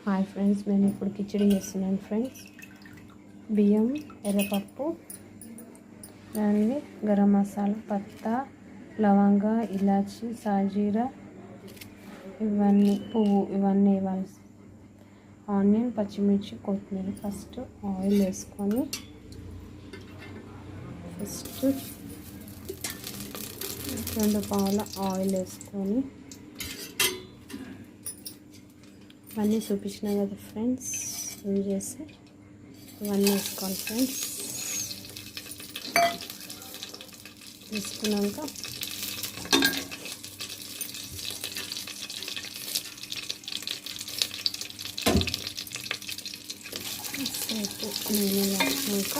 Hi friends, నేను ఇప్పుడు కిచిడి చేస్తున్నాను ఫ్రెండ్స్. బియ్యం, ఎర్రపప్పు, దాన్ని గరం మసాలా, పత్తా, లవంగ, ఇలాచి, సాజీరా, ఇవన్నీ పువ్వు ఇవన్నీ ఇవ్వాలి. ఆనియన్, పచ్చిమిర్చి, కొత్తిమీర. ఫస్ట్ ఆయిల్ వేసుకొని రెండు పావుల ఆయిల్ వేసుకొని ఇవన్నీ చూపించిన కదా ఫ్రెండ్స్, ఇవి చేసి ఇవన్నీ వేసుకోవాలి ఫ్రెండ్స్. తీసుకున్నాక నూనె వేసినాక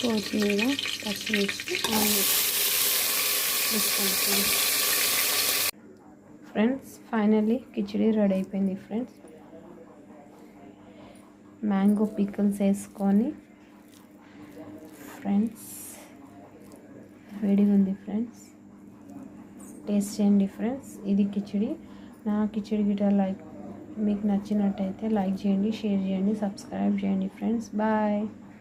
కొత్తిమీర, పచ్చిమిర్చి వేసుకోండి ఫ్రెండ్స్. ఫైనల్లీ కిచిడి రెడీ అయిపోయింది ఫ్రెండ్స్. మ్యాంగో పికిల్స్ వేసుకొని ఫ్రెండ్స్, వేడిగా ఉంది ఫ్రెండ్స్, టేస్ట్ చేయండి ఫ్రెండ్స్. ఇది కిచిడి. నా కిచిడి గిట మీకు నచ్చినట్టయితే లైక్ చేయండి, షేర్ చేయండి, సబ్స్క్రైబ్ చేయండి ఫ్రెండ్స్. బాయ్.